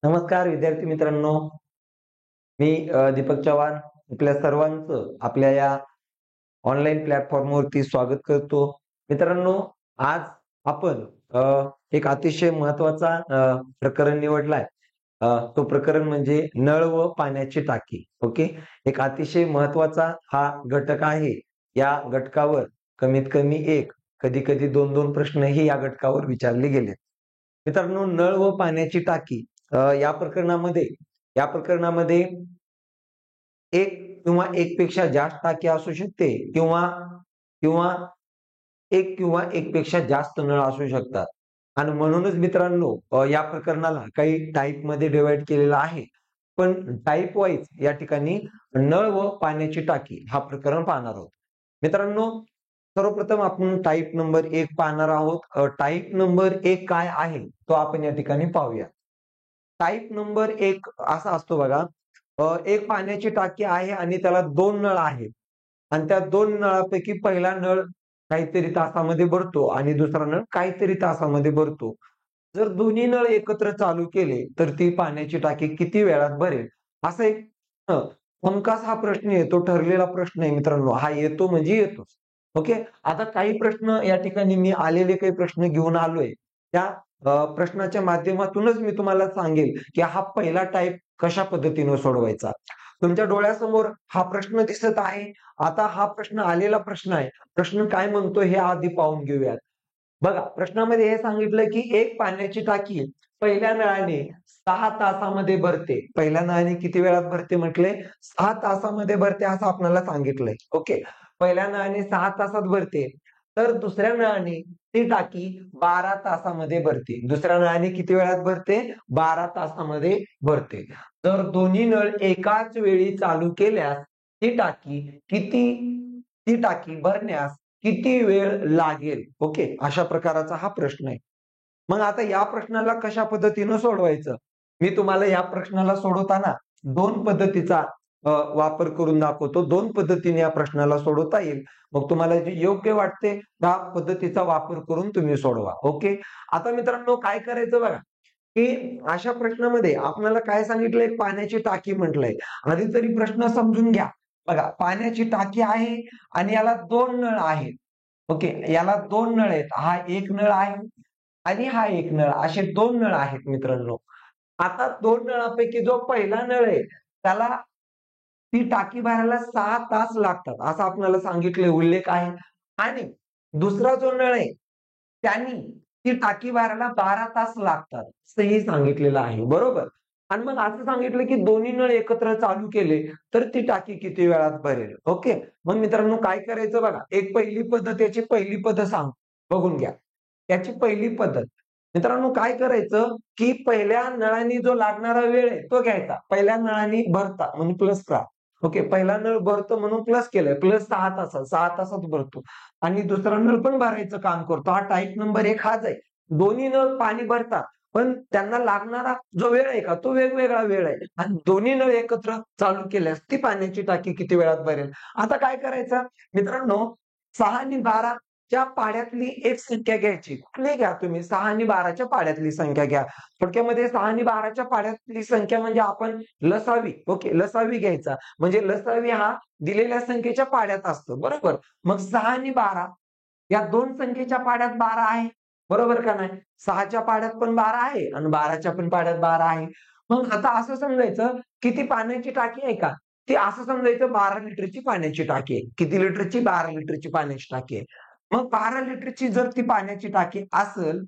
नमस्कार विद्यार्थी मित्रांनो, मी दीपक चव्हाण आपल्या सर्वांचं आपल्या या ऑनलाईन प्लॅटफॉर्मवरती स्वागत करतो. मित्रांनो, आज आपण एक अतिशय महत्वाचा प्रकरण निवडलाय. तो प्रकरण म्हणजे नळ व पाण्याची टाकी. ओके. एक अतिशय महत्वाचा हा घटक आहे. या घटकावर कमीत कमी एक, कधी-कधी 2-2 प्रश्नही या घटकावर विचारले गेलेत. मित्रांनो, नळ व पाण्याची टाकी या प्रकरणामध्ये एक किंवा एकपेक्षा जास्त टाकी असू शकते किंवा किंवा एक किंवा एकपेक्षा जास्त नळ असू शकतात. आणि म्हणूनच मित्रांनो, या प्रकरणाला काही टाईपमध्ये डिव्हाईड केलेलं आहे. पण टाईप वाईज या ठिकाणी नळ व पाण्याची टाकी हा प्रकरण पाहणार आहोत. मित्रांनो, सर्वप्रथम आपण टाईप नंबर 1 पाहणार आहोत. टाईप नंबर 1 काय आहे तो आपण या ठिकाणी पाहूया. टाईप नंबर 1 असा असतो बघा. एक पाण्याची टाकी आहे आणि त्याला 2 नळ आहेत आणि त्या 2 नळापैकी पहिला नळ काहीतरी तासामध्ये भरतो आणि दुसरा नळ काहीतरी तासामध्ये भरतो. जर दोन्ही नळ एकत्र चालू केले तर ती पाण्याची टाकी किती वेळात भरेल? असा एक हमखास हा प्रश्न येतो, ठरलेला प्रश्न आहे मित्रांनो. हा येतो म्हणजे येतोच. ओके. आता काही प्रश्न या ठिकाणी मी आलेले काही प्रश्न घेऊन आलोय. त्या प्रश्नाच्या माध्यमातूनच मी तुम्हाला सांगेल की हा पहिला टाइप कशा पद्धतीने सोडवायचा. तुमच्या डोळ्यासमोर हा प्रश्न दिसत आहे. आता हा प्रश्न आलेला प्रश्न आहे. प्रश्न काय म्हणतो हे आधी पाहून घेऊयात. बघा, प्रश्नामध्ये हे सांगितलं की एक पाण्याची टाकी पहिल्या नळाने 6 तासामध्ये भरते. पहिल्या नळाने किती वेळात भरते म्हटले? 6 तासामध्ये भरते असं आपल्याला सांगितलंय. ओके. पहिल्या नळाने 6 तासात भरते. तर दुसऱ्या नळाने ती टाकी 12 तासामध्ये भरते. दुसऱ्या नळाने किती वेळात भरते? 12 तासामध्ये भरते. जर दोन्ही नळ एकाच वेळी चालू केल्यास ती टाकी भरण्यास किती वेळ लागेल? ओके. अशा प्रकारचा हा प्रश्न आहे. मग आता या प्रश्नाला कशा पद्धतीनं सोडवायचं? मी तुम्हाला या प्रश्नाला सोडवताना 2 पद्धतीचा वापर करून दाखवतो. 2 पद्धतीने या प्रश्नाला सोडवता येईल. मग तुम्हाला जे योग्य वाटते त्या पद्धतीचा वापर करून तुम्ही सोडवा. ओके. आता मित्रांनो, काय करायचं बघा, की अशा प्रश्नामध्ये आपल्याला काय सांगितलंय? एक पाण्याची टाकी म्हटलंय. आधी तरी प्रश्न समजून घ्या. बघा, पाण्याची टाकी आहे आणि याला 2 नळ आहेत. ओके. याला 2 नळ आहेत. हा एक नळ आहे आणि हा एक नळ, असे 2 नळ आहेत मित्रांनो. आता 2 नळापैकी जो पहिला नळ आहे त्याला ती टाकी भरायला 6 तास लागतात असं आपल्याला सांगितले, उल्लेख आहे. आणि दुसरा जो नळ आहे त्यांनी ती टाकी भरायला 12 तास लागतात असंही सांगितलेलं आहे. बरोबर. आणि मग असं सांगितलं की दोन्ही नळ एकत्र चालू केले तर ती टाकी किती वेळात भरेल. ओके. मग मित्रांनो, काय करायचं बघा, एक पहिली पद्धत, याची पहिली पद्धत सांग बघून घ्या. याची पहिली पद्धत मित्रांनो, काय करायचं की पहिल्या नळाने जो लागणारा वेळ आहे तो घ्यायचा. पहिल्या नळाने भरता म्हणून प्लस करा. ओके. पहिला नळ भरतो म्हणून प्लस केलंय. प्लस 6 तासात, 6 तासात भरतो. आणि दुसरा नळ पण भरायचं काम करतो. हा टाइप नंबर 1 हाच आहे. दोन्ही नळ पाणी भरतात, पण त्यांना लागणारा जो वेळ आहे का तो वेगवेगळा वेळ आहे. आणि दोन्ही नळ एकत्र चालू केल्यास ती पाण्याची टाकी किती वेळात भरेल? आता काय करायचं मित्रांनो, 6 आणि 12 च्या पाड्यातली एक संख्या घ्यायची. कुठली घ्या तुम्ही, 6 आणि 12च्या पाड्यातली संख्या घ्या. थोडक्यामध्ये 6 आणि 12च्या पाड्यातली संख्या म्हणजे आपण लसावी. ओके. लसावी घ्यायचा. म्हणजे लसावी हा दिलेल्या संख्येच्या पाड्यात असतो. बरोबर. मग 6 आणि 12 या दोन संख्येच्या पाड्यात 12 आहे. बरोबर का नाही? 6च्या पाड्यात पण 12 आहे आणि 12च्या पण पाड्यात 12 आहे. मग आता असं समजायचं की ती पाण्याची टाकी आहे का? ती असं समजायचं 12 लिटरची पाण्याची टाकी आहे. किती लिटरची? 12 लिटरची पाण्याची टाकी आहे. मग 12 लिटरची जर ती पाण्याची टाकी असेल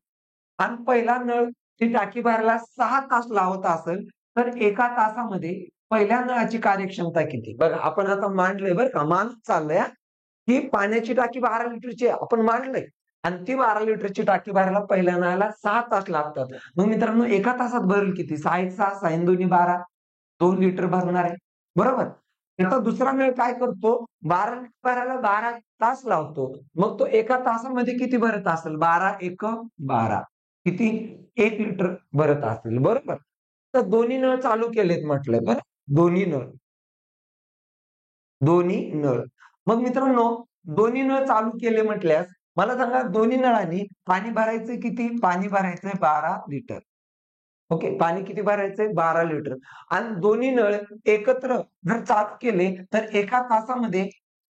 आणि पहिला नळ ती टाकी भरायला 6 तास लावत असेल, तर एका तासामध्ये पहिल्या नळाची कार्यक्षमता किती? बघा, आपण आता मांडलंय बरं का, मानत चाललंय हां. ही पाण्याची टाकी 12 लिटरची आहे. आपण मांडलंय आणि ती 12 लिटरची टाकी भरायला पहिल्या नळाला 6 तास लागतात. मग मित्रांनो, एका तासात भरेल किती? 6 एक 6, 6 आणि 2 12, 2 लिटर भरणार आहे. बरोबर. आता दुसरा नळ काय करतो? 12 लिटर भरायला 12 तास लावतो. मग तो एका तासामध्ये किती भरत असेल? 12 एक 12. किती? 1 लिटर भरत असेल. बरोबर. तर दोन्ही नळ चालू केलेत म्हटलंय बरं. दोन्ही नळ. दोन्ही नळ. मग मित्रांनो, दोन्ही नळ चालू केले म्हटल्यास मला सांगा, दोन्ही नळांनी पाणी भरायचं किती? पाणी भरायचंय 12 लिटर. ओके, पाणी किती भरायचंय 12 लिटर आणि दोन्ही नळ एकत्र जर चालू केले तर एका तासामध्ये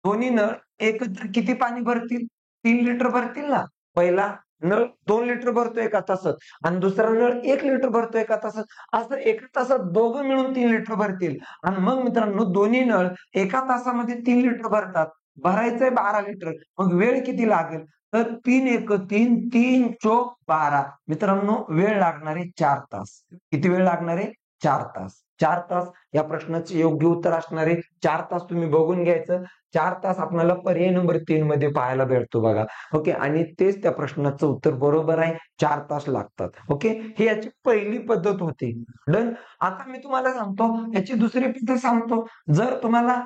दोन्ही नळ एकत्र किती पाणी भरतील? 3 लिटर भरतील ना. पहिला नळ 2 लिटर भरतो एका तासात आणि दुसरा नळ 1 लिटर भरतो एका तासात. असं एका तासात दोघं मिळून 3 लिटर भरतील आणि मग मित्रांनो दोन्ही नळ एका तासामध्ये 3 लिटर भरतात. भरायचंय 12 लिटर. मग वेळ किती लागेल? तर 3 एक 3, 3 चोक 12. मित्रांनो वेळ लागणार आहे 4 तास. किती वेळ लागणार आहे? 4 तास. 4 तास या प्रश्नाचे योग्य उत्तर असणार आहे. 4 तास तुम्ही बघून घ्यायचं. 4 तास आपल्याला पर्याय नंबर 3 मध्ये पाहायला भेटतो बघा. ओके आणि तेच त्या प्रश्नाचं उत्तर बरोबर आहे. 4 तास लागतात. ओके ही याची पहिली पद्धत होती. डन. आता मी तुम्हाला सांगतो याची दुसरी पद्धत सांगतो. जर तुम्हाला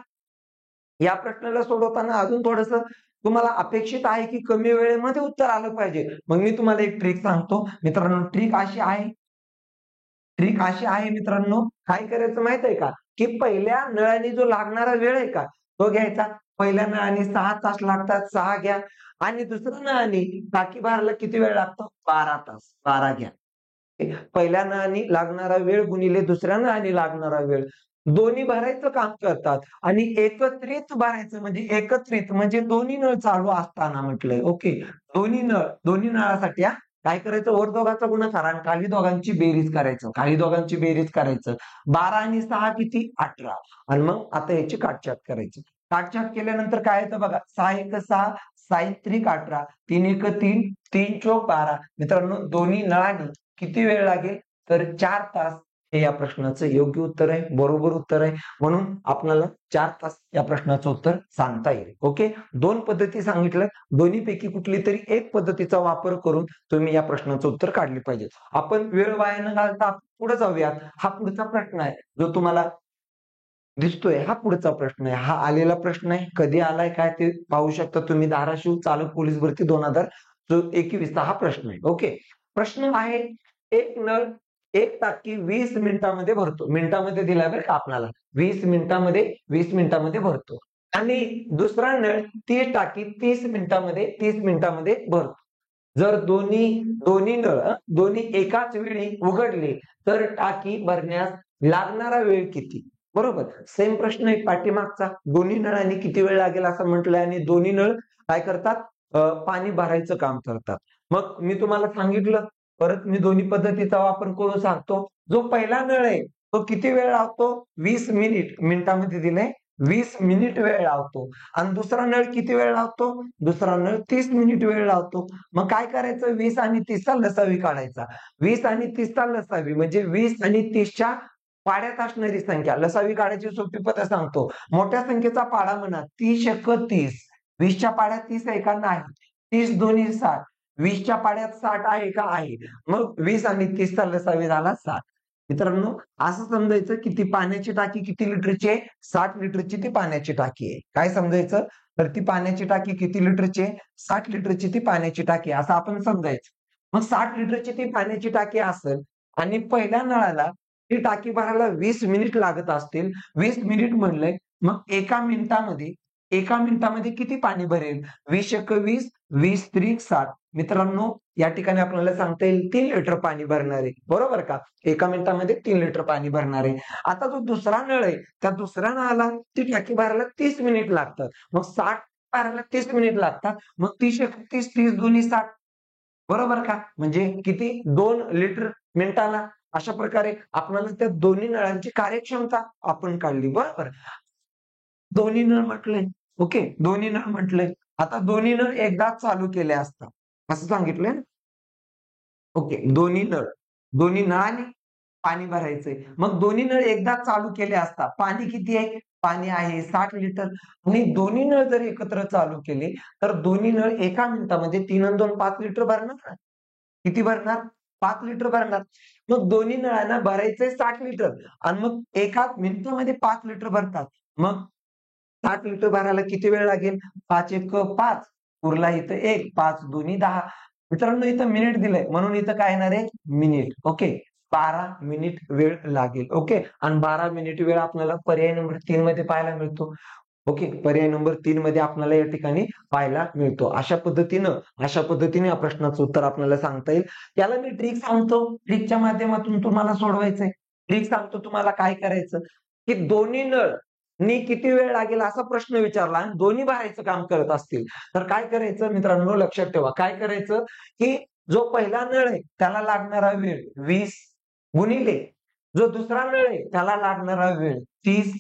या प्रश्नाला सोडवताना अजून थोडंसं तुम्हाला अपेक्षित आहे की कमी वेळेमध्ये उत्तर आलं पाहिजे. मग मी तुम्हाला एक ट्रिक सांगतो. मित्रांनो ट्रिक अशी आहे मित्रांनो, काय करायचं माहित आहे का? की पहिल्या नळाने जो लागणारा वेळ आहे का, तो घ्यायचा. पहिल्या नळाने 6 तास लागतात, 6 घ्या आणि दुसऱ्या नळाने टाकी भरायला किती वेळ लागतो? 12 तास, 12 घ्या. पहिल्या नळाने लागणारा वेळ गुणिले दुसऱ्या नळाने लागणारा वेळ. दोन्ही भरायचं काम करतात आणि एकत्रित भरायचं म्हणजे दोन्ही नळ चालू असताना म्हटलंय. ओके. दोन्ही नळासाठी काय करायचं? वर दोघांचा गुणाकार आणि खाली दोघांची बेरीज करायचं. 12 आणि 6 किती? 18 आणि मग आता याची काटछाट करायची. काटछाट केल्यानंतर काय येतं बघा. 6 एक 6, 6 त्रिक 18, 3 एक 3, 3 चोक 12. मित्रांनो दोन्ही नळांनी किती वेळ लागेल? तर 4 तास हे या प्रश्नाचं योग्य उत्तर आहे. बरोबर उत्तर आहे. म्हणून आपल्याला 4 तास या प्रश्नाचं उत्तर सांगता येईल. ओके. 2 पद्धती सांगितल्या. दोन्हीपैकी कुठली तरी एक पद्धतीचा वापर करून तुम्ही या प्रश्नाचं उत्तर काढले पाहिजे. आपण वेळ वाया न घालता पुढे जाऊयात. हा पुढचा प्रश्न आहे जो तुम्हाला दिसतोय. हा पुढचा प्रश्न आहे. हा आलेला प्रश्न आहे. कधी आलाय काय ते पाहू शकता तुम्ही. धाराशिव चालक पोलीस भरती 2021 चा हा प्रश्न आहे. ओके. प्रश्न आहे एक नळ एक टाकी 20 मिनिटांमध्ये भरतो. मिनिटांमध्ये दिलाय बरं का आपल्याला. 20 मिनिटांमध्ये भरतो. आणि दुसरा नळ ती टाकी 30 मिनिटांमध्ये भरतो. जर दोन्ही नळ दोन्ही एकाच वेळी उघडले तर टाकी भरण्यास लागणारा वेळ किती? बरोबर. सेम प्रश्न आहे पाठीमागचा. दोन्ही नळांनी किती वेळ लागेल असं म्हटलंय आणि दोन्ही नळ काय करतात? पाणी भरायचं काम करतात. मग मी तुम्हाला सांगितलं परत मी दोन्ही पद्धतीचा वापर करून सांगतो. जो पहिला नळ आहे तो किती वेळ लावतो? 20 मिनिटांमध्ये दिले 20 मिनिट वेळ लावतो आणि दुसरा नळ किती वेळ लावतो? दुसरा नळ 30 मिनिट वेळ लावतो. मग काय करायचं? 20 आणि 30 चा लसावी काढायचा. 20 आणि 30 चा लसावी म्हणजे 20 आणि 30 च्या पाड्यात असणारी संख्या. लसावी काढायची सोपी पद्धत सांगतो. मोठ्या संख्येचा पाडा म्हणा. 30 एक 30. 20 च्या पाड्यात 30 आहे का? नाही. 30 दोन्ही 60. 20 च्या पाड्यात 60 आहे का? आहे. मग 20 आणि 30 चा लसावी झाला 60. मित्रांनो असं समजायचं की ती पाण्याची टाकी किती लिटरची आहे? 60 लिटरची ती पाण्याची टाकी आहे. काय समजायचं? तर ती पाण्याची टाकी किती लिटरची आहे? 60 लिटरची ती पाण्याची टाकी आहे असं आपण समजायचं. मग 60 लिटरची ती पाण्याची टाकी असेल आणि पहिल्या नळाला ती टाकी भरायला 20 मिनिट लागत असतील. 20 मिनिट म्हणलंय मग एका मिनिटामध्ये किती पाणी भरेल? 20 एक 20, 20 त्रिक 60. मित्रांनो या ठिकाणी आपल्याला सांगता येईल 3 लिटर पाणी भरणार आहे. बरोबर का? एका मिनिटामध्ये 3 लिटर पाणी भरणार आहे. आता जो दुसरा नळ आहे त्या दुसऱ्या नळाला ती टाकी भरायला 30 मिनिट लागतात. मग 60 भरायला 30 मिनिट लागतात. मग 30 एक 30, 30 दोन्ही 60. बरोबर का? म्हणजे किती? 2 लिटर मिनिटाला. अशा प्रकारे आपल्याला त्या दोन्ही नळांची कार्यक्षमता आपण काढली. बरोबर. दोन्ही नळ म्हटले. ओके. दोन्ही नळ म्हटले. आता दोन्ही नळ एकदाच चालू केले असतात. असं सांगितलंय ना? ओके. दोन्ही नळाने पाणी भरायचंय. मग दोन्ही नळ एकदा चालू केले असता. पाणी किती आहे? पाणी आहे 60 लिटर आणि दोन्ही नळ जर एकत्र चालू केले तर दोन्ही नळ एका मिनिटामध्ये 3 आणि 2 5 लिटर भरणार ना? किती भरणार? 5 लिटर भरणार. मग दोन्ही नळांना भरायचंय 60 लिटर आणि मग एका मिनिटामध्ये 5 लिटर भरतात. मग 60 लिटर भरायला किती वेळ लागेल? 5 एक 5 उरला इथं 1, 5 दोन्ही 10. मित्रांनो इथं मिनिट दिलंय म्हणून इथं काय येणार आहे? मिनिट. ओके. 12 मिनिट वेळ लागेल. ओके. आणि 12 मिनिट वेळ आपल्याला पर्याय नंबर 3 मध्ये पाहायला मिळतो. ओके, पर्याय नंबर 3 मध्ये आपल्याला या ठिकाणी पाहायला मिळतो. अशा पद्धतीने या प्रश्नाचं उत्तर आपल्याला सांगता येईल. त्याला मी ट्रिक सांगतो, ट्रिकच्या माध्यमातून तुम्हाला सोडवायचंय. ट्रिक सांगतो तुम्हाला काय करायचं, की दोन्ही नळ नी किती वेळ लागेल असा प्रश्न विचारला आणि दोन्ही भरायचं काम करत असतील तर काय करायचं मित्रांनो, लक्षात ठेवा. काय करायचं, की जो पहिला नळ आहे त्याला लागणारा वेळ 20 गुणिले जो दुसरा नळ आहे त्याला लागणारा वेळ 30,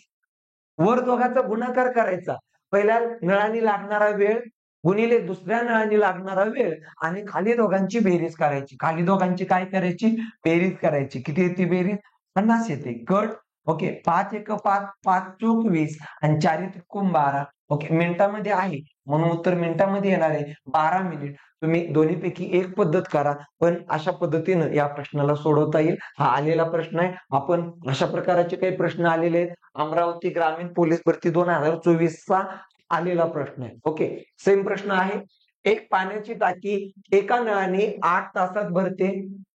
वर दोघांचा गुणाकार करायचा. पहिल्या नळाने लागणारा वेळ गुणिले दुसऱ्या नळाने लागणारा वेळ आणि खाली दोघांची बेरीज करायची. खाली दोघांची काय करायची, बेरीज करायची. किती येते बेरीज, 50 येते. कट. ओके, 5 एक 5, 5 चोक 20 आणि 4 त्रिकोण 12. ओके, मिनिटामध्ये आहे म्हणून उत्तर मिनिटामध्ये येणार आहे 12 मिनिट. तुम्ही दोन्हीपैकी एक पद्धत करा, पण अशा पद्धतीनं या प्रश्नाला सोडवता येईल. हा आलेला प्रश्न आहे. आपण अशा प्रकारचे काही प्रश्न आलेले आहेत. अमरावती ग्रामीण पोलीस भरती 2024 चा आलेला प्रश्न आहे. ओके, सेम प्रश्न आहे. एक पाण्याची टाकी एका नळाने 8 तासात भरते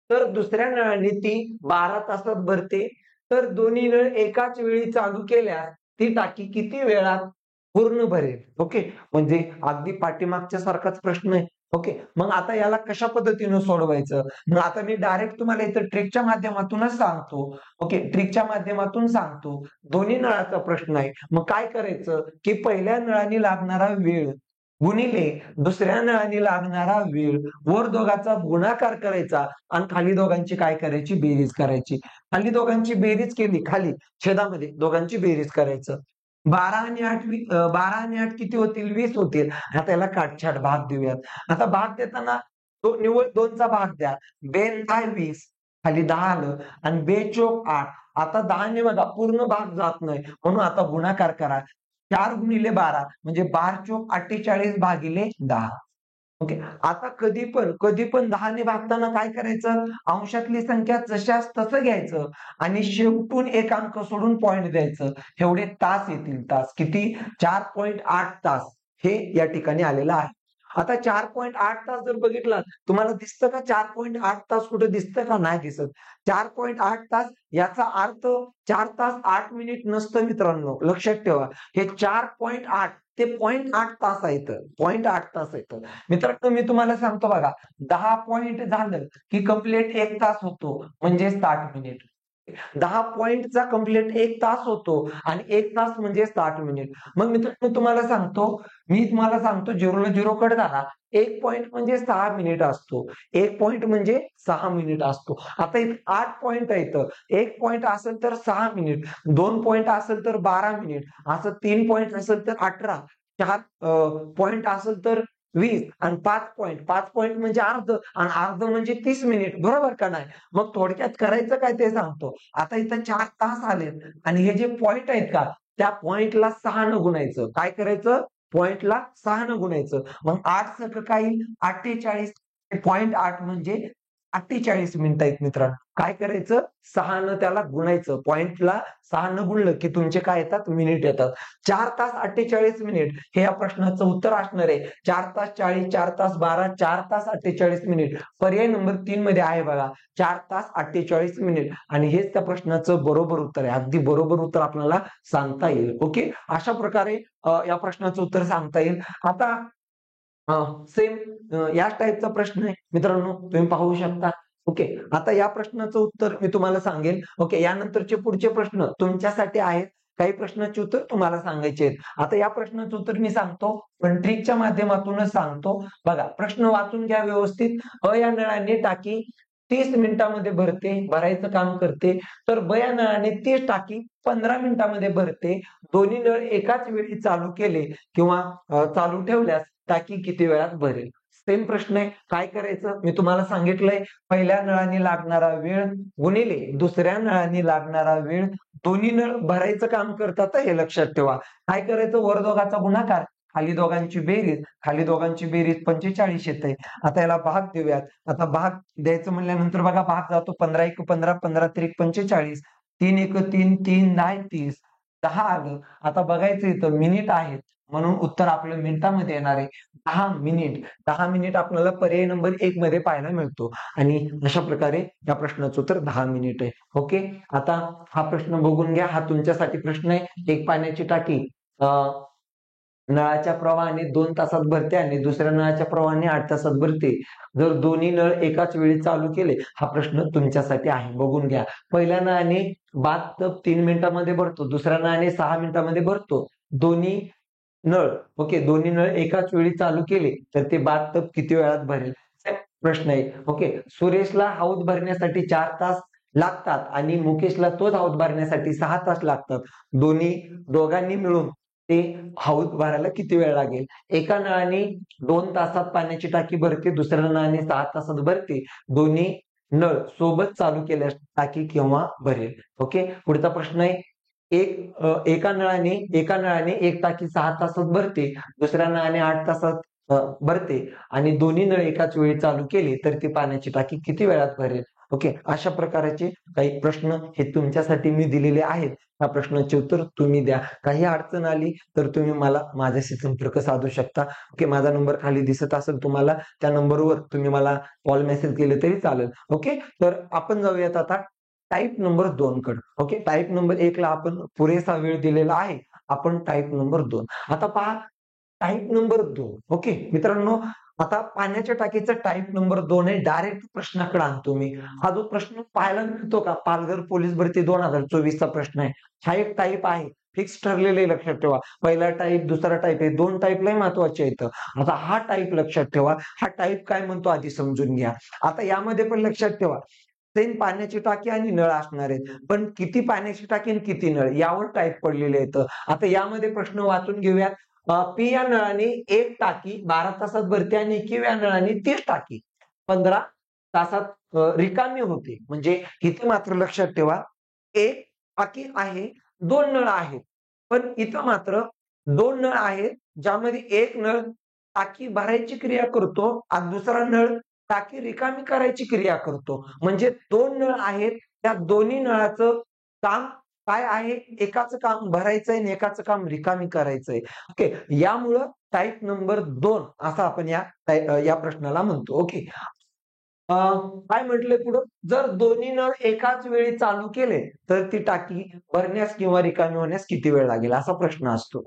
तर दुसऱ्या नळाने ती 12 तासात भरते, तर दोन्ही नळ एकाच वेळी चालू केल्यास ती टाकी किती वेळात पूर्ण भरेल. ओके, म्हणजे अगदी पाठीमागच्या सारखाच प्रश्न आहे. ओके, मग आता याला कशा पद्धतीनं सोडवायचं, मग आता मी डायरेक्ट तुम्हाला इथं ट्रिकच्या माध्यमातूनच सांगतो. ओके, ट्रिकच्या माध्यमातून सांगतो. दोन्ही नळाचा प्रश्न आहे. मग काय करायचं, की पहिल्या नळाने लागणारा वेळ गुणिले दुसऱ्या नळाने लागणारा वेळ, वर दोघांचा गुणाकार करायचा आणि खाली दोघांची काय करायची, बेरीज करायची. खाली दोघांची बेरीज केली, खाली छेदामध्ये दोघांची बेरीज करायचं. 12 आणि 8 12 आणि 8 किती होतील, 20 होतील. आता याला काटछाट भाग देऊयात. आता भाग देताना तो निव्वळ 2चा भाग द्या. बेन 10 20 खाली 10 आलं आणि बेचोक 8. आता 10 ने बघा पूर्ण भाग जात नाही म्हणून आता गुणाकार करा. 4 गुणिले 12 म्हणजे 12 चोक 48 भागिले 10. ओके, आता कधी पण 10 ने भागताना काय करायचं, अंशातली संख्या जशास तसं घ्यायचं आणि शेवटून एक अंक सोडून पॉइंट द्यायचं. एवढे तास येतील. तास किती, 4.8 तास हे या ठिकाणी आलेलं आहे. आता 4.8 तास जर बघितलात, तुम्हाला दिसतं का 4.8 तास कुठं दिसतं का, नाही दिसत. 4.8 तास याचा अर्थ 4 तास 8 मिनिट नसतं मित्रांनो, लक्षात ठेवा. हे 4.8 ते 0.8 तास आहेत. 0.8 तास आहेत मित्रांनो. मी तुम्हाला सांगतो बघा, 10 पॉइंट झालं की कंप्लीट 1 तास होतो म्हणजे 60 मिनिट. 10 पॉइंटचा कंप्लीट 1 तास होतो आणि 1 तास म्हणजे 60 मिनिट. मग मित्रांनो मी तुम्हाला सांगतो 0 ला 0 कट झाला. 1 पॉइंट म्हणजे 6 मिनिट असतो. 1 पॉइंट म्हणजे 6 मिनिट असतो. आता इथे 8 पॉइंट आहेत. 1 पॉइंट असेल तर 6 मिनिट, 2 पॉइंट असेल तर 12 मिनिट, असं 3 पॉइंट असेल तर 18, 4 पॉइंट असेल तर 20 आणि 5 पॉइंट म्हणजे अर्ध आणि अर्ध म्हणजे 30 मिनिट, बरोबर का नाही. मग थोडक्यात करायचं काय ते सांगतो. आता इथं 4 तास आलेत आणि हे जे पॉइंट आहेत का, त्या पॉइंटला 6 न गुणायचं. काय करायचं, पॉइंटला 6 न गुणायचं. मग 8 सक काय येईल, 48. 0.8 म्हणजे 48 मिनिटं आहेत मित्रांनो. काय करायचं, 6 न त्याला गुणायचं. पॉइंटला 6 न गुणलं की तुमचे काय येतात, मिनिट येतात. 4 तास 48 मिनिट हे या प्रश्नाचं उत्तर असणार आहे. 4 तास 40, 4 तास 12, 4 तास 48 मिनिट. पर्याय नंबर 3 मध्ये आहे बघा, 4 तास 48 मिनिट आणि हेच त्या प्रश्नाचं बरोबर उत्तर आहे. अगदी बरोबर उत्तर आपल्याला सांगता येईल. ओके, अशा प्रकारे या प्रश्नाचं उत्तर सांगता येईल. आता सेम याच टाईपचा प्रश्न आहे मित्रांनो, तुम्ही पाहू शकता. ओके, आता या प्रश्नाचं उत्तर मी तुम्हाला सांगेल. ओके, यानंतरचे पुढचे प्रश्न तुमच्यासाठी आहेत. काही प्रश्नाचे उत्तर तुम्हाला सांगायचे आहेत. आता या प्रश्नाचं उत्तर मी सांगतो, पण ट्रिकच्या माध्यमातूनच सांगतो. बघा, प्रश्न वाचून घ्या व्यवस्थित. या नळाने टाकी 30 मिनिटामध्ये भरायचं काम करते, तर ब या नळाने तीच टाकी 15 मिनिटामध्ये भरते. दोन्ही नळ एकाच वेळी चालू केले किंवा चालू ठेवल्यास टाकी किती वेळात भरेल. सेम प्रश्न आहे. काय करायचं, मी तुम्हाला सांगितलंय. पहिल्या नळाने लागणारा वेळ गुणिले दुसऱ्या नळाने लागणारा वेळ, दोन्ही नळ भरायचं काम करतात हे लक्षात ठेवा. काय करायचं, वर दोघांचा गुणाकार, खाली दोघांची बेरीज. खाली दोघांची बेरीज 45 येते. आता याला भाग देऊयात. आता भाग द्यायचं म्हणल्यानंतर बघा, भाग जातो 15 1 15, 15 त्रिक 45, 3 1 3, 3 10 30, 10 आलं. आता बघायचं इथं मिनिट आहेत म्हणून उत्तर आपलं मिनिटामध्ये येणार आहे. 10 मिनिट. 10 मिनिट आपल्याला पर्याय नंबर 1 मध्ये पाहायला मिळतो आणि अशा प्रकारे या प्रश्नाचं उत्तर 10 मिनिट आहे. ओके, आता हा प्रश्न बघून घ्या. हा तुमच्यासाठी प्रश्न आहे. एक पाण्याची टाकी नळाच्या प्रवाहाने 2 तासात भरते आणि दुसऱ्या नळाच्या प्रवाहाने 8 तासात भरते. जर दोन्ही नळ एकाच वेळी चालू केले, हा प्रश्न तुमच्यासाठी आहे. बघून घ्या. पहिल्या नळाने बाथटब 3 मिनिटांमध्ये भरतो, दुसऱ्या नळाने 6 मिनिटांमध्ये भरतो. दोन्ही नळ दोन्ही नळ एकाच वेळी चालू केले तर ते बाथटब किती वेळात भरेल? प्रश्न आहे. सुरेशला हौद भरण्यासाठी 4 तास लागतात आणि मुकेशला तोच हौद भरण्यासाठी 6 तास लागतात. दोघांनी मिळून ते हौद भरायला किती वेळ लागेल? एका नळाने 2 तासात पाण्याची टाकी भरते, दुसऱ्या नळाने 6 तासात भरते. दोन्ही नळ सोबत चालू केल्यास टाकी केव्हा भरेल? पुढचा प्रश्न आहे. एका नळाने एक टाकी 6 तासात भरते, दुसऱ्या नळाने 8 तासात भरते आणि दोन्ही नळ एकाच वेळी चालू केले तर ती पाण्याची टाकी किती वेळात भरेल? अशा प्रकारचे काही प्रश्न हे तुमच्यासाठी मी दिलेले आहेत. या प्रश्नाचे उत्तर तुम्ही द्या. काही अडचण आली तर तुम्ही मला माझ्याशी संपर्क साधू शकता. माझा नंबर खाली दिसत असेल तुम्हाला, त्या नंबरवर तुम्ही मला कॉल मेसेज केले तरी चालेल. तर आपण जाऊयात आता टाईप नंबर 2 कडे. टाईप नंबर 1 ला आपण पुरेसा वेळ दिलेला आहे. आपण टाईप नंबर 2 आता पहा. टाईप नंबर 2 मित्रांनो, आता पाण्याच्या टाकीचा टाईप नंबर 2 आहे. डायरेक्ट प्रश्नाकडे आणतो मी. हा जो प्रश्न पाहायला मिळतो का, पालघर पोलीस भरती 2024 चा प्रश्न आहे. हा एक टाईप आहे, फिक्स ठरलेले, लक्षात ठेवा. पहिला टाईप, दुसरा टाईप, हे 2 टाईप लय महत्वाचे आहेत. आता हा टाईप लक्षात ठेवा. हा टाईप काय म्हणतो आधी समजून घ्या. आता यामध्ये पण लक्षात ठेवा, सेम पाण्याची टाकी आणि नळ असणार आहेत, पण किती पाण्याची टाकी आणि किती नळ यावर टाईप पडलेले आहेत. आता यामध्ये प्रश्न वाचून घेऊयात. पी या नळाने एक टाकी 12 तासात भरते आणि क्यू या नळाने 30 टाकी 15 तासात रिकामी होते. म्हणजे इथे मात्र लक्षात ठेवा, एक टाकी आहे, 2 नळ आहेत. पण इथं मात्र 2 नळ आहेत, ज्यामध्ये एक नळ टाकी भरायची क्रिया करतो आणि दुसरा नळ टाकी रिकामी करायची क्रिया करतो. म्हणजे 2 नळ आहेत, त्या दोन्ही नळाचं काम काय आहे? एकाचं काम भरायचंय आणि एकाचं काम रिकामी करायचंय. यामुळं टाईप नंबर 2 असं आपण या प्रश्नाला म्हणतो. काय म्हटलंय पुढं? जर दोन्ही नळ एकाच वेळी चालू केले तर ती टाकी भरण्यास किंवा रिकामी होण्यास किती वेळ लागेल? असा प्रश्न असतो.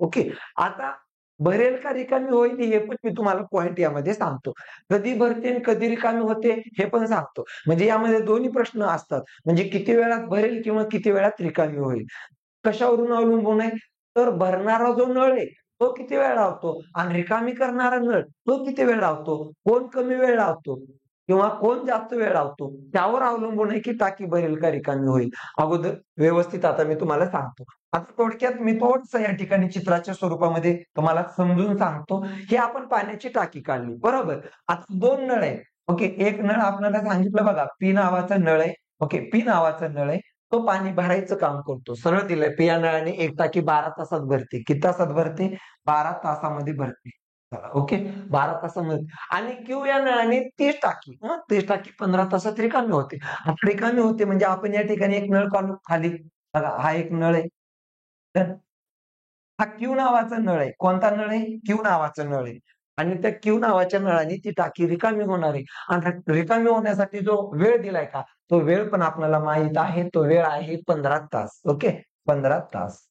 आता भरेल का रिकामी होईल हे पण मी तुम्हाला पॉइंट यामध्ये सांगतो. कधी भरते आणि कधी रिकामी होते हे पण सांगतो. म्हणजे यामध्ये दोन्ही प्रश्न असतात. म्हणजे किती वेळात भरेल किंवा किती वेळात रिकामी होईल. कशावरून अवलंबून आहे? तर भरणारा जो नळ आहे तो किती वेळ लावतो आणि रिकामी करणारा नळ तो किती वेळ लावतो, कोण कमी वेळ लावतो किंवा कोण जास्त वेळ लावतो, त्यावर अवलंबून आहे की टाकी भरेल का रिकामी होईल. अगोदर व्यवस्थित आता मी तुम्हाला सांगतो. आता थोडक्यात मी थोडंसं या ठिकाणी चित्राच्या स्वरूपामध्ये तुम्हाला समजून सांगतो. ही आपण पाण्याची टाकी काढली, बरोबर. आता 2 नळ आहेत. एक नळ आपल्याला सांगितलं बघा, पी नावाचा नळ आहे. पी नावाचा नळ आहे. तो पाणी भरायचं काम करतो. सरळ दिलंय, पी या नळाने एक टाकी 12 तासात भरते. किती तासात भरते? 12 तासामध्ये भरते. 12 तासामध्ये. आणि क्यू या नळाने 30 टाकी 30 टाकी 15 तासात रिकामी होते. आता रिकामी होते म्हणजे आपण या ठिकाणी एक नळ काढू खाली. बघा, हा एक नळ आहे. तर हा क्यू नावाचा नळ आहे. कोणता नळ आहे? क्यू नावाचा नळ आहे. आणि त्या क्यू नावाच्या नळाने ती टाकी रिकामी होणार आहे. आणि रिकामी होण्यासाठी जो वेळ दिलाय का, तो वेळ पण आपल्याला माहित आहे. तो वेळ आहे 15 तास. 15 तास.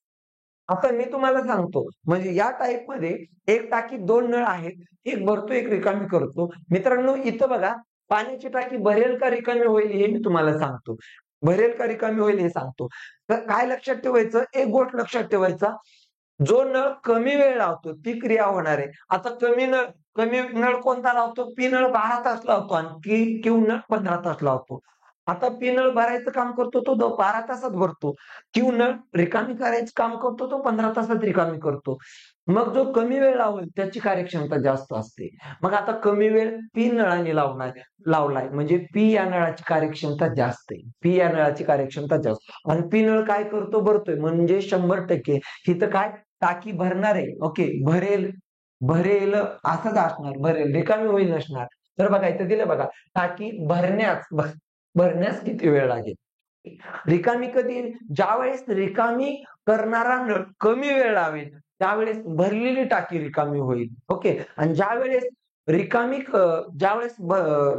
आता मी तुम्हाला सांगतो, म्हणजे या टाईप मध्ये एक टाकी 2 नळ आहेत. एक भरतो, एक रिकामी करतो. मित्रांनो, इथं बघा, पाण्याची टाकी भरेल का रिकामी होईल हे मी तुम्हाला सांगतो. भरेल का रिकामी होईल हे सांगतो. तर काय लक्षात ठेवायचं? एक गोष्ट लक्षात ठेवायचा, जो नळ कमी वेळ लावतो ती क्रिया होणार आहे. आता कमी नळ कोणता लावतो? पी नळ 12 तास लावतो आणि क्यू नळ 15 तास लावतो. आता पी नळ भरायचं काम करतो तो 12 तासात भरतो. क्यू नळ रिकामी करायचं काम करतो तो 15 तासात रिकामी करतो. मग जो कमी वेळ लावेल त्याची कार्यक्षमता जास्त असते. मग आता कमी वेळ पी नळाने लावलाय म्हणजे पी या नळाची कार्यक्षमता जास्त आहे. पी या नळाची कार्यक्षमता जास्त आणि पी नळ काय करतो? भरतोय. म्हणजे 100%. इथं काय? टाकी भरणार आहे. भरेल भरेल असंच असणार. भरेल, रिकामी होईल नसणार. तर बघा, इथं दिलं बघा, टाकी भरण्यास किती वेळ लागेल. रिकामी कधी? ज्यावेळेस रिकामी करणारा नळ कमी वेळ लावेल त्यावेळेस भरलेली टाकी रिकामी होईल. आणि ज्यावेळेस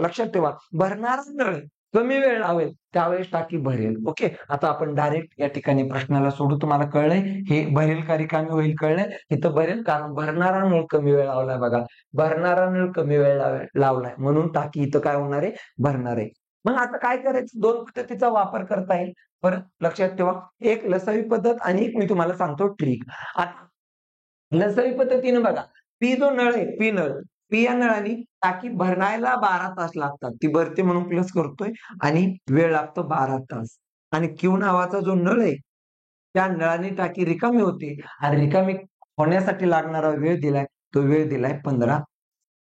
लक्षात ठेवा, भरणारा नळ कमी वेळ लावेल त्यावेळेस टाकी भरेल. ओके, आता आपण डायरेक्ट या ठिकाणी प्रश्नाला सोडू. तुम्हाला कळलंय हे भरेल का रिकामी होईल कळलंय. इथं भरेल कारण भरणारा नळ कमी वेळ लावलाय बघा. भरणारा नळ कमी वेळ लावलाय म्हणून टाकी इथं काय होणार आहे, भरणार आहे. मग आता काय करायचं, दोन पद्धतीचा वापर करता येईल. परत लक्षात ठेवा, एक लसावी पद्धत आणि एक मी तुम्हाला सांगतो ट्रिक. आता लसावी पद्धतीने बघा, पी जो नळ आहे, पी नळ, पी या नळाने टाकी भरायला 12 तास लागतात. ती भरते म्हणून प्लस करतोय आणि वेळ लागतो 12 तास. आणि क्यू नावाचा जो नळ आहे, त्या नळाने टाकी रिकामी होते आणि रिकामी होण्यासाठी लागणारा वेळ दिलाय, तो वेळ दिलाय 15.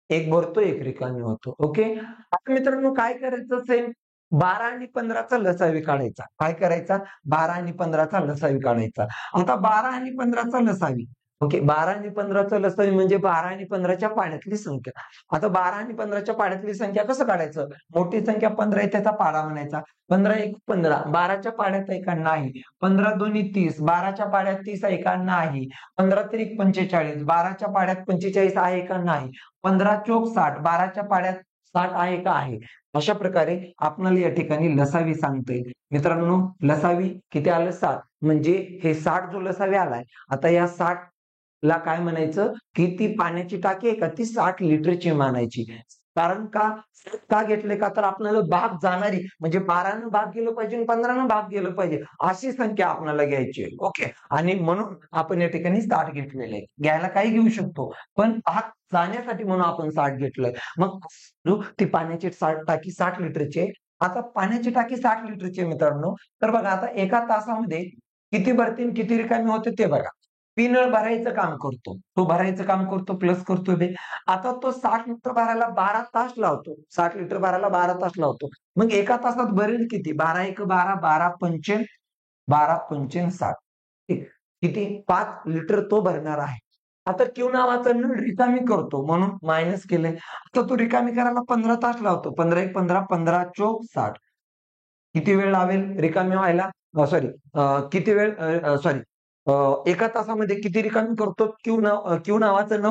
एक भरतो, एक रिकामी होतो. ओके. आता मित्रांनो काय करायचं सेम 12 आणि 15चा लसावी काढायचा. काय करायचा? 12 आणि 15चा लसावी काढायचा. आता 12 आणि 15चा लसावी. ओके. 12 आणि 15चा लसावी म्हणजे 12 आणि 15च्या पाड्यातली संख्या. आता 12 आणि 15च्या पाड्यातली संख्या कसं काढायचं? मोठी संख्या 15 आहे त्याचा पाडा म्हणायचा. 15 एक 15. 12च्या पाड्यात आहे का? नाही. 15 दोन्ही 30. 12च्या पाड्यात 30 आहे का? नाही. 15 त्रिक 45. 12च्या पाड्यात 45 आहे का? नाही. 15 चोक 60. 12च्या पाड्यात 60 आहे का? आहे. अशा प्रकारे आपल्याला या ठिकाणी लसावी सांगता येईल. मित्रांनो लसावी किती आलं? 7. म्हणजे हे 60 जो लसावी आलाय, आता या 60 ला काय म्हणायचं, की ती पाण्याची टाकी आहे का ती 60 लिटरची मानायची. कारण का घेतले का तर आपल्याला भाग जाणारी म्हणजे 12 भाग गेलं पाहिजे आणि 15 भाग गेलं पाहिजे अशी संख्या आपल्याला घ्यायची आहे. ओके. आणि म्हणून आपण या ठिकाणी 60 घेतलेले आहे. घ्यायला काही घेऊ शकतो पण भाग जाण्यासाठी म्हणून आपण 60 घेतलंय. मग ती पाण्याची टाकी 60 लिटरची आहे. आता पाण्याची टाकी 60 लिटरची आहे मित्रांनो. तर बघा आता एका तासामध्ये किती भरती किती रिकामी होते ते बघा. पी नळ भरायचं काम करतो. तो भरायचं काम करतो, प्लस करतो बे. आता तो 60 लिटर भरायला 12 तास लावतो. 60 लिटर भरायला 12 तास लावतो. मग एका तासात भरेल किती? 12 एक 12, 12 पंचे 12 पंचेन 60. किती? 5 लिटर तो भरणार आहे. आता क्यू नावाचा नळ रिकामी करतो म्हणून मायनस केलंय. आता तो रिकामी करायला 15 तास लावतो. 15 एक 15, 15 चोक 60. किती वेळ लावेल रिकामी व्हायला? सॉरी किती वेळ सॉरी एका तासामध्ये किती रिकामी करतो? क्यू नावाचं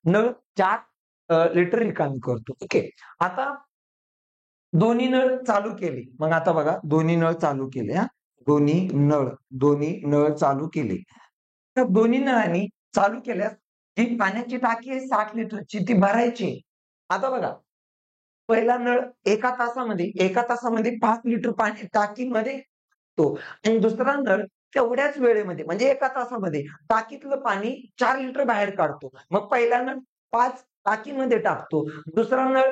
नळ 4 लिटर रिकामी करतो. ओके. आता दोन्ही नळ चालू केले. मग आता बघा दोन्ही नळ चालू केले हां. दोन्ही नळ चालू केले. तर दोन्ही नळांनी चालू केल्यास जी पाण्याची टाकी आहे 60 लिटरची ती भरायची. आता बघा पहिला नळ एका तासामध्ये 5 लिटर पाणी टाकीमध्ये तो आणि दुसरा नळ तेवढ्याच वेळेमध्ये म्हणजे एका तासामध्ये टाकीतलं पाणी 4 लिटर बाहेर काढतो. मग पहिला नळ 5 टाकीमध्ये टाकतो. दुसरा नळ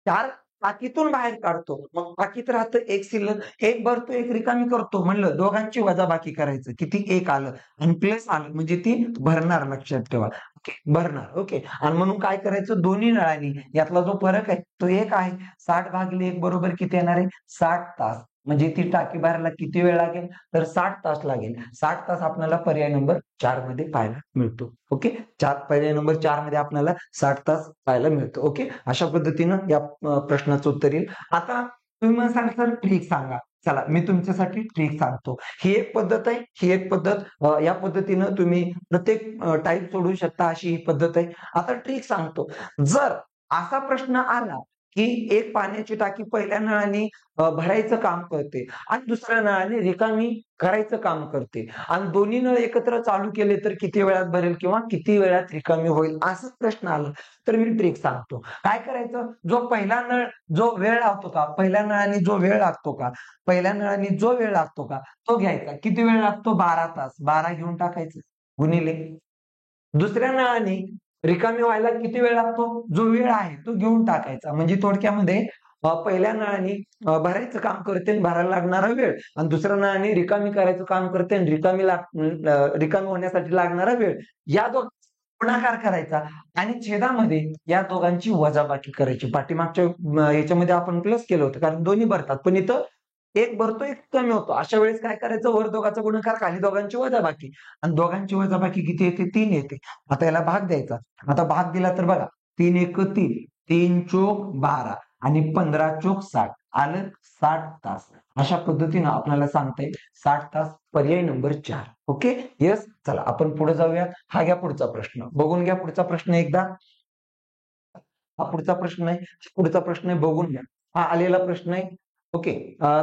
4 टाकीतून बाहेर काढतो. मग टाकीत राहतं 1 शिल्लक. 1 भरतो, 1 रिकामी करतो. म्हणलं दोघांची वजाबाकी करायचं. किती? 1 आलं आणि प्लस आलं म्हणजे ती भरणार लक्षात ठेवा. ओके, भरणार. ओके. आणि म्हणून काय करायचं दोन्ही नळांनी यातला जो फरक आहे तो 1 आहे. 60 भागिले 1 बरोबर किती येणार आहे? 60 तास. म्हणजे ती टाकी भरायला किती वेळ लागेल? तर 60 तास लागेल. 60 तास आपल्याला पर्याय नंबर 4 मध्ये पाहायला मिळतो. ओके. पर्याय नंबर 4 मध्ये आपल्याला 60 तास पाहायला मिळतो. ओके. अशा पद्धतीनं या प्रश्नाचं उत्तर येईल. आता तुम्ही मला सांगा सर ट्रिक सांगा. चला मी तुमच्यासाठी ट्रिक सांगतो. ही एक पद्धत आहे, ही एक पद्धत या पद्धतीनं तुम्ही प्रत्येक टाईप सोडवू शकता अशी ही पद्धत आहे. आता ट्रिक सांगतो. जर असा प्रश्न आला की एक पाण्याची टाकी पहिल्या नळाने भरायचं काम करते आणि दुसऱ्या नळाने रिकामी करायचं काम करते आणि दोन्ही नळ एकत्र चालू केले तर किती वेळात भरेल किंवा किती वेळात रिकामी होईल असा प्रश्न आला तर मी ट्रिक सांगतो. काय करायचं? जो पहिला नळ जो वेळ लागतो का पहिल्या नळाने जो वेळ लागतो का पहिल्या नळाने जो वेळ लागतो का तो घ्यायचा. किती वेळ लागतो? 12 तास. 12 घेऊन टाकायचं गुणिले दुसऱ्या नळाने रिकामी व्हायला किती वेळ लागतो? जो वेळ आहे तो घेऊन टाकायचा. म्हणजे थोडक्यामध्ये पहिल्या नळाने भरायचं काम करते आणि भरायला लागणारा वेळ आणि दुसऱ्या नळाने रिकामी करायचं काम करते आणि रिकामी होण्यासाठी लागणारा वेळ या दोघांचा गुणाकार करायचा आणि छेदामध्ये या दोघांची वजाबाकी करायची. पाठीमागच्या याच्यामध्ये आपण प्लस केलं होतं कारण दोन्ही भरतात पण इथं एक भरतो एक कमी होतो. अशा वेळेस काय करायचं? वर दोघांचा गुणाकार खाली दोघांची वजाबाकी आणि दोघांची वजाबाकी किती येते? 3 येते. आता याला भाग द्यायचा. आता भाग दिला तर बघा 3 एक 3, 3 चोक 12 आणि 15 चोक 60 आलं 60 तास. अशा पद्धतीनं आपल्याला सांगता येईल 60 तास पर्याय नंबर 4. ओके. येस. चला आपण पुढे जाऊया. हा घ्या पुढचा प्रश्न. बघून घ्या पुढचा प्रश्न एकदा. हा पुढचा प्रश्न आहे. पुढचा प्रश्न आहे बघून घ्या. हा आलेला प्रश्न आहे. ओके.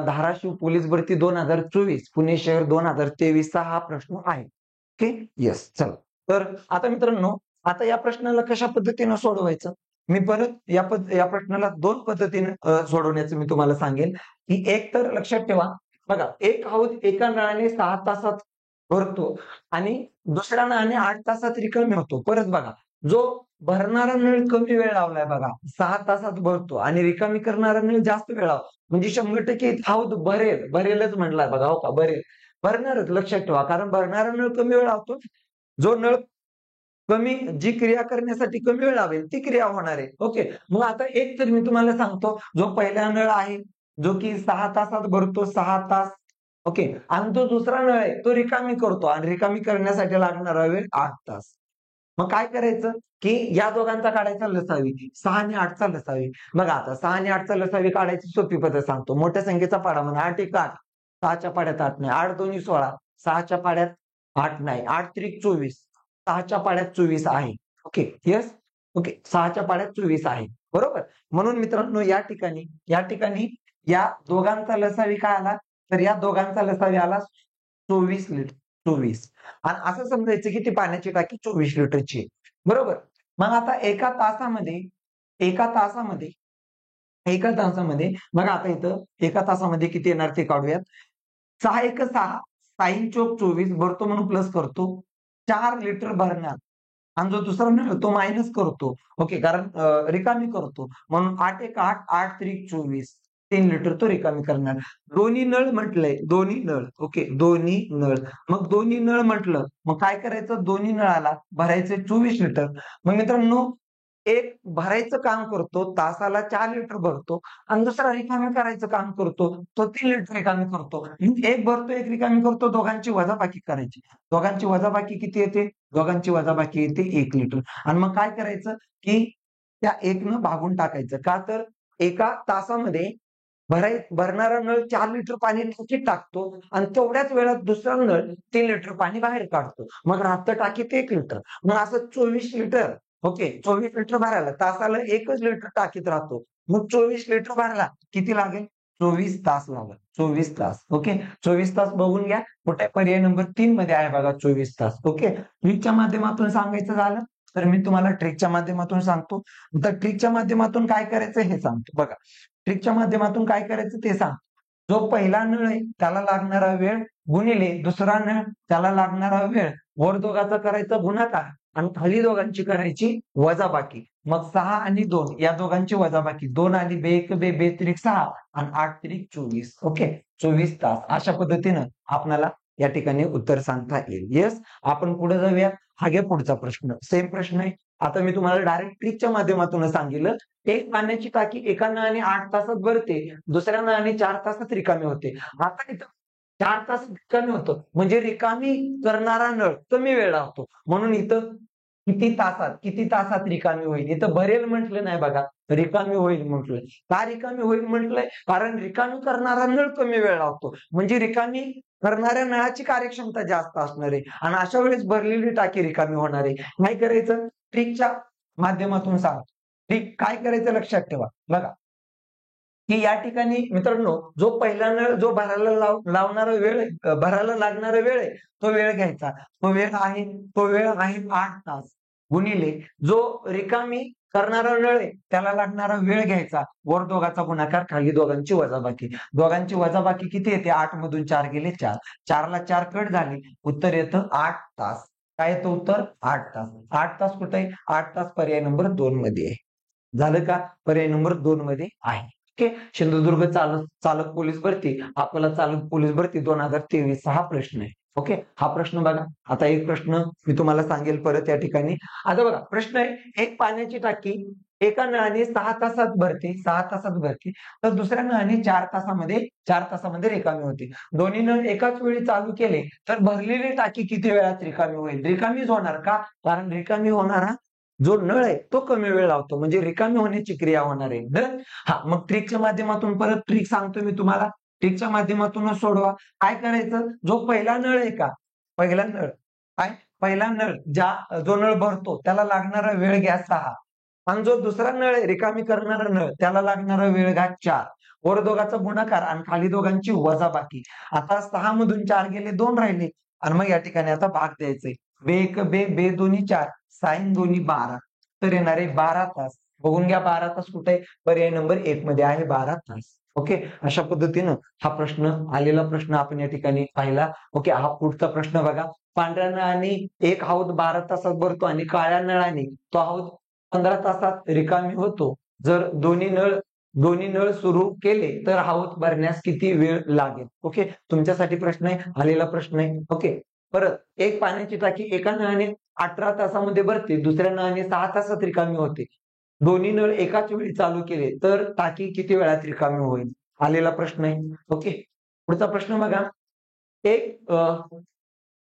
धाराशिव पोलीस भरती 2024, पुणे शहर 2023 चा हा प्रश्न आहे. ओके. येस. चला. तर आता मित्रांनो, आता या प्रश्नाला कशा पद्धतीनं सोडवायचं? मी परत या प्रश्नाला 2 पद्धतीने सोडवण्याचं मी तुम्हाला सांगेन, की एक तर लक्षात ठेवा, बघा, एक हौद एका नळाने 6 तासात भरतो आणि दुसऱ्या नळाने 8 तासात रिकामी होतो. परत बघा, जो भरणारा नळ कमी वेळ लावलाय बघा, 6 तासात भरतो आणि रिकामी करणारा नळ जास्त वेळ लावतो. म्हणजे 100% हौद भरेलच म्हटलाय बघा, हो का, भरेल. भरणारच लक्षात ठेवा, कारण भरणारा नळ कमी वेळ लावतो. जो नळ कमी जी क्रिया करण्यासाठी कमी वेळ लावेल ती क्रिया होणार आहे. ओके. मग आता एक तर मी तुम्हाला सांगतो, जो पहिला नळ आहे, जो की 6 तासात भरतो, 6 तास. ओके. आणि जो दुसरा नळ आहे, तो रिकामी करतो आणि रिकामी करण्यासाठी लागणारा वेळ 8 तास. मग काय करायचं, की या दोघांचा काढायचा लसावी. 6 आणि 8 चा लसावी. बघा, आता 6 आणि 8 चा लसावी काढायची सोपी पद्धत सांगतो. मोठ्या संख्येचा पाढा म्हणा. 8 एक 8. 6च्या पाढ्यात 8 नाही. 8 दोन्ही 16. 6च्या पाढ्यात 8 नाही. 8 त्रिक 24. 6च्या पाढ्यात 24 आहे. ओके. येस. ओके. 6च्या पाढ्यात 24 आहे. बरोबर? म्हणून मित्रांनो, या ठिकाणी या दोघांचा लसावी काय आला? तर या दोघांचा लसावी आला 24 लिटर. 24. आणि असं समजायचं की ती पाण्याची टाकी 24 लिटरची आहे. बरोबर? मग आता एका तासामध्ये एका तासामध्ये बघा, आता इथं एका तासामध्ये किती येणार ते काढूयात. 6 एक 6, 6 चोक 24 भरतो म्हणून प्लस करतो. 4 लिटर भरणार आणि जो दुसरा नळ तो मायनस करतो. ओके. कारण रिकामी करतो. म्हणून 8 एक 8, 8 त्रिक 24. 3 लिटर तो रिकामी करणार. दोन्ही नळ म्हटलंय, दोन्ही नळ. ओके. दोन्ही नळ. मग दोन्ही नळ म्हटलं, मग काय करायचं? दोन्ही नळाला भरायचे 24 लिटर. मग मित्रांनो, एक भरायचं काम करतो, तासाला 4 लिटर भरतो आणि दुसरा रिकामी करायचं काम करतो, तो 3 लिटर रिकामी करतो. एक भरतो, एक रिकामी करतो, दोघांची वजाबाकी करायची. दोघांची वजाबाकी किती येते? दोघांची वजाबाकी येते 1 लिटर. आणि मग काय करायचं, की त्या 1 न भागून टाकायचं. का तर एका तासामध्ये भरणारा नळ 4 लिटर पाणी टाकीत टाकतो आणि तेवढ्याच वेळात दुसरा नळ 3 लिटर पाणी बाहेर काढतो. मग राहतं टाकीत 1 लिटर. मग असं 24 लिटर. ओके. 24 लिटर भरायला तासाला 1च लिटर टाकीत राहतो. मग 24 लिटर भरायला किती लागेल? 24 तास लागेल. 24 तास. ओके. 24 तास बघून घ्या. कुठे पर्याय नंबर 3 मध्ये आहे बघा 24 तास. ओके. ट्रिकच्या माध्यमातून सांगायचं झालं तर मी तुम्हाला ट्रिकच्या माध्यमातून सांगतो. तर ट्रिकच्या माध्यमातून काय करायचं हे सांगतो. बघा, ट्रिकच्या माध्यमातून काय करायचं ते सांग. जो पहिला नळ आहे त्याला लागणारा वेळ गुणिले दुसरा नळ त्याला लागणारा वेळ, वर दोघाचा करायचा गुणाकार आणि खाली दोघांची करायची वजाबाकी. मग 6 आणि 2 या दोघांची वजाबाकी. 2 आणि 2 1 2 2 त्रिक 6 आणि 8 त्रिक 24. ओके. 24 तास. अशा पद्धतीनं आपल्याला या ठिकाणी उत्तर सांगता येईल. येस. आपण पुढे जाऊया. हा घ्या पुढचा प्रश्न. सेम प्रश्न आहे. आता मी तुम्हाला डायरेक्ट ट्रिकच्या माध्यमातून सांगितलं. एक पाण्याची टाकी एका नळाने 8 तासात भरते, दुसऱ्या नळाने 4 तासात रिकामी होते. आता इथं 4 तासात रिकामी होतं म्हणजे रिकामी करणारा नळ कमी वेळ लावतो. म्हणून इथं किती तासात रिकामी होईल? इथं भरेल म्हटलं नाही बघा, रिकामी होईल म्हटलंय. का रिकामी होईल म्हटलंय? कारण रिकामी करणारा नळ कमी वेळ लावतो. म्हणजे रिकामी करणाऱ्या नळाची कार्यक्षमता जास्त असणार आहे आणि अशा वेळेस भरलेली टाकी रिकामी होणार आहे. काय करायचं? ट्रिकच्या माध्यमातून सांग. ट्रिक काय करायचं लक्षात ठेवा. बघा, की या ठिकाणी मित्रांनो, जो पहिला नळ जो लावणारा वेळ भरायला लागणारा वेळ आहे, तो वेळ घ्यायचा. तो वेळ आहे 8 तास. गुणिले जो रिकामी करणारा नळ आहे त्याला लागणारा वेळ घ्यायचा. वर दोघाचा गुणाकार, खाली दोघांची वजाबाकी. दोघांची वजाबाकी किती येते? 8 मधून 4 गेले 4. 4 ला 4 कट झाले. उत्तर येतं 8 तास. काय येतं उत्तर? 8 तास. 8 तास कुठे आहे? 8 तास पर्याय नंबर 2 मध्ये आहे. झालं का? पर्याय नंबर 2 मध्ये आहे. ओके. सिंधुदुर्ग चालक पोलीस भरती, अकोला चालक पोलीस भरती 2023 हा प्रश्न आहे. ओके. हा प्रश्न बघा. आता एक प्रश्न मी तुम्हाला सांगेल परत या ठिकाणी. आता बघा, प्रश्न आहे, एक पाण्याची टाकी एका नळाने 6 तासात भरते, 6 तासात भरते, तर दुसऱ्या नळाने 4 तासामध्ये रिकामी होते. दोन्ही नळ एकाच वेळी चालू केले तर भरलेली टाकी किती वेळात रिकामी होईल? रिकामीच होणार. का? कारण रिकामी होणारा जो नळ आहे तो कमी वेळ लावतो, म्हणजे रिकामी होण्याची क्रिया होणार आहे. डन. हा, मग ट्रिकच्या माध्यमातून परत ट्रिक सांगतो मी तुम्हाला. ट्रिकच्या माध्यमातूनच सोडवा. काय करायचं? जो पहिला नळ आहे का, पहिला नळ जो नळ भरतो त्याला लागणारा वेळ घ्या 6. आणि जो दुसरा नळ आहे रिकामी करणारा नळ त्याला लागणारा वेळ घात 4. वर दोघांचा गुणाकार आणि खाली दोघांची वजाबाकी. आता 6 मधून 4 गेले 2 राहिले आणि मग या ठिकाणी आता भाग द्यायचे. बे एक बे बे दोन्ही 4 साइन दोन्ही 12 तर येणारे 12 तास. बघून घ्या 12 तास कुठे आहे? पर्याय नंबर 1 मध्ये आहे 12 तास. ओके, अशा पद्धतीनं हा प्रश्न आलेला प्रश्न आपण या ठिकाणी पाहिला. ओके, हा पुढचा प्रश्न बघा. पांढऱ्या नळाने एक हौद 12 तासात भरतो आणि काळ्या नळाने तो हौद 15 तासात रिकामी होतो. जर दोन्ही नळ सुरू केले तर हौद भरण्यास किती वेळ लागेल? ओके, तुमच्यासाठी प्रश्न आहे, आलेला प्रश्न आहे. ओके, परत एक पाण्याची टाकी एका नळाने 18 तासामध्ये भरते, दुसऱ्या नळाने 6 तासात रिकामी होते. दोन्ही नळ एकाच वेळी चालू केले तर टाकी किती वेळात रिकामी होईल? आलेला प्रश्न आहे. ओके, पुढचा प्रश्न बघा. एक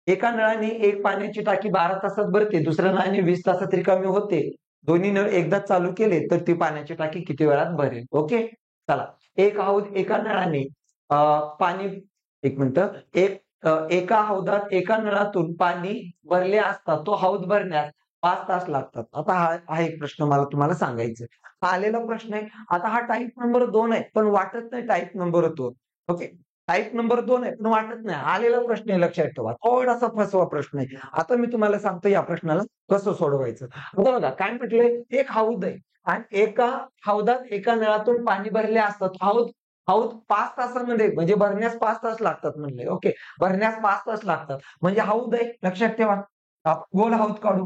एका नळाने एक पाण्याची टाकी 12 तासात भरते, दुसऱ्या नळाने 20 तासात रिकामी होते. दोन्ही नळ एकदाच चालू केले तर ती पाण्याची टाकी किती वेळात भरेल? ओके, चला. एक हौद एका नळाने पाणी एक मिनिटं एका हौदात एका नळातून पाणी भरले असता तो हौद भरण्यास 5 तास लागतात. आता हा एक प्रश्न मला तुम्हाला सांगायचा आहे. हा आलेला प्रश्न आहे. आता हा टाईप नंबर 2 आहे, पण वाटत नाही type number 2. Okay, type number 2 आहे, पण वाटत नाही. आलेला प्रश्न आहे, लक्षात ठेवा. थोडासा फसवा प्रश्न आहे. आता मी तुम्हाला सांगतो या प्रश्नाला कसं सोडवायचं. आता बघा काय म्हटलंय, एक हौद आहे आणि एका हौदात एका नळातून पाणी भरले असतात. हौद हौद 5 तासामध्ये म्हणजे भरण्यास 5 तास लागतात म्हणले. ओके, भरण्यास 5 तास लागतात. म्हणजे हौद आहे, लक्षात ठेवा. गोल हौद काढू.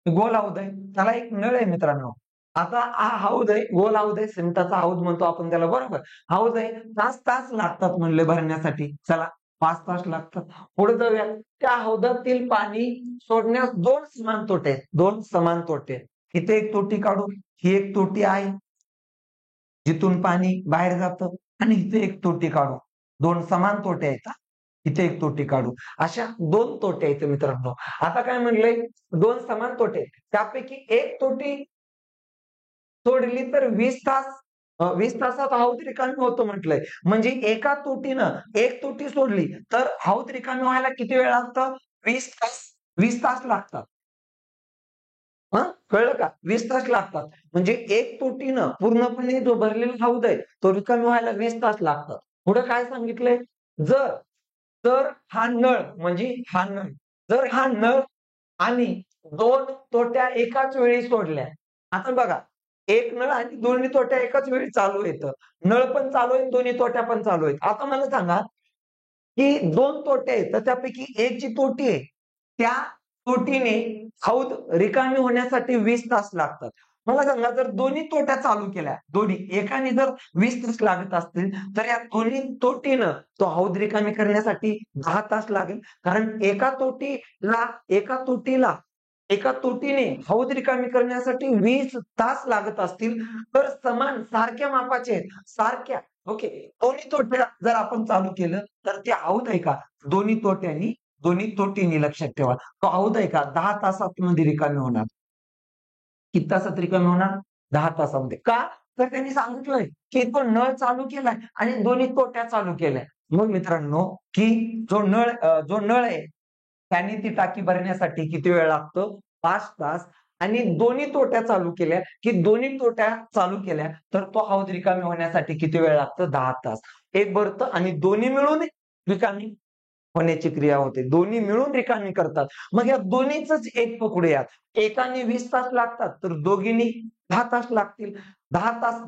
गोल हौद आहे. त्याला एक नळ आहे मित्रांनो. आता हा हौद आहे, गोल हौद आहे, सिमेंटाचा हौद म्हणतो आपण त्याला, बरोबर. हौद आहे, 5 तास लागतात म्हणले भरण्यासाठी. चला, 5 तास लागतात. पुढे जाऊया. त्या हौदातील पाणी सोडण्यास 2 समान तोटे आहेत. 2 समान तोटे आहेत. इथे एक तोटी काढू. ही एक तोटी आहे, जिथून पाणी बाहेर जातं आणि इथे एक तोटी काढू. 2 समान तोटे आहेत. इथे एक तोटी काढू. अशा 2 तोटे आहेत मित्रांनो. आता काय म्हणलंय? 2 समान तोटे. त्यापैकी एक तोटी सोडली तर 20 तासात हौद रिकामी होतो म्हटलंय. म्हणजे एका तोटीनं एक तोटी सोडली तर हौद रिकामी व्हायला किती वेळ लागतं? 20 तास. 20 तास लागतात. हं, कळलं का? 20 तास लागतात. म्हणजे एक तोटीनं पूर्णपणे जो भरलेला हौद आहे तो रिकामी व्हायला 20 तास लागतात. पुढे काय सांगितलंय? जर तर हा नळ म्हणजे हा नळ जर हा नळ आणि 2 तोट्या एकाच वेळी सोडल्या. आता बघा, एक नळ आणि दोन्ही तोट्या एकाच वेळी चालू आहेत. नळ पण चालू आहे, दोन्ही तोट्या पण चालू आहेत. आता मला सांगा, की 2 तोटे आहेत, तर त्यापैकी एक जी तोटी आहे, त्या तोटीने हौद रिकामी होण्यासाठी 20 तास लागतात. मला सांगा, जर दोन्ही तोट्या चालू केल्या, दोन्ही एकाने जर 20 तास लागत असतील, तर या दोन्ही तोटीनं तो हौद रिकामी करण्यासाठी 10 तास लागेल. कारण एका तोटीने हौद रिकामी करण्यासाठी 20 तास लागत असतील, तर समान सारख्या मापाचे आहेत. सारख्या ओके. दोन्ही तोट्या जर आपण चालू केलं, तर ते हौद आहे का दोन्ही तोटींनी लक्षात ठेवा. तो हौद आहे का 10 तासात मध्ये रिकामी होणार. किती तासात रिकामी होणार? 10 तासामध्ये. का? तर त्यांनी सांगितलंय, की तो नळ चालू केलाय आणि दोन्ही तोट्या चालू केल्या. मग मित्रांनो, की जो नळ आहे त्याने ती टाकी भरण्यासाठी किती वेळ लागतो? 5 तास. आणि दोन्ही तोट्या चालू केल्या, की दोन्ही तोट्या चालू केल्या, तर तो हौद रिकामी होण्यासाठी किती वेळ लागतो? 10 तास. एक भरतं आणि दोन्ही मिळून रिकामी होण्याची क्रिया होते. दोन्ही मिळून रिकामी करतात. मग या दोन्हीचंच एक पकडूयात. एकाने 20 तास लागतात, तर दोघींनी 10 तास लागतील. 10 तास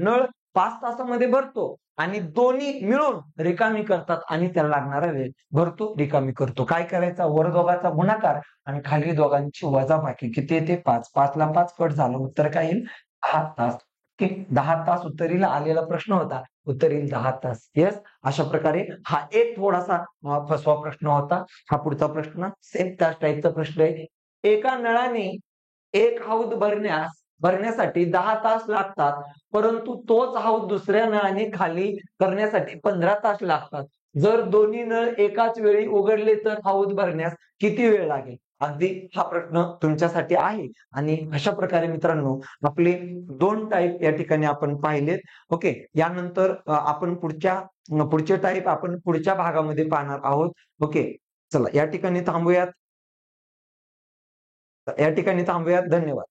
नळ 5 तासामध्ये भरतो आणि दोन्ही मिळून रिकामी करतात आणि त्याला लागणारा वेळ भरतो, रिकामी करतो. काय करायचा? वर दोघांचा गुणाकार आणि खाली दोघांची वजाबाकी. किती येते? 5. 5 ला 5 कट झालं. उत्तर काय येईल? 10 तास. ओके. 10 तास उत्तरीला आलेला प्रश्न होता. उत्तर येईल 10 तास. येस. अशा प्रकारे हा एक थोडासा फसवा प्रश्न होता. हा पुढचा प्रश्न सेम त्याच टाईपचा प्रश्न आहे. एका नळाने एक हौद भरण्यासाठी 10 तास लागतात, परंतु तोच हौद दुसऱ्या नळाने खाली करण्यासाठी 15 तास लागतात. जर दोन्ही नळ एकाच वेळी उघडले तर हौद भरण्यास किती वेळ लागेल? अगदी हा प्रश्न तुमच्यासाठी आहे. आणि अशा प्रकारे मित्रांनो आपले 2 टाइप या ठिकाणी आपण पाहिलेत. ओके. यानंतर आपण पुढचे टाइप आपण पुढच्या भागामध्ये पाहणार आहोत. ओके. चला या ठिकाणी थांबूयात. धन्यवाद.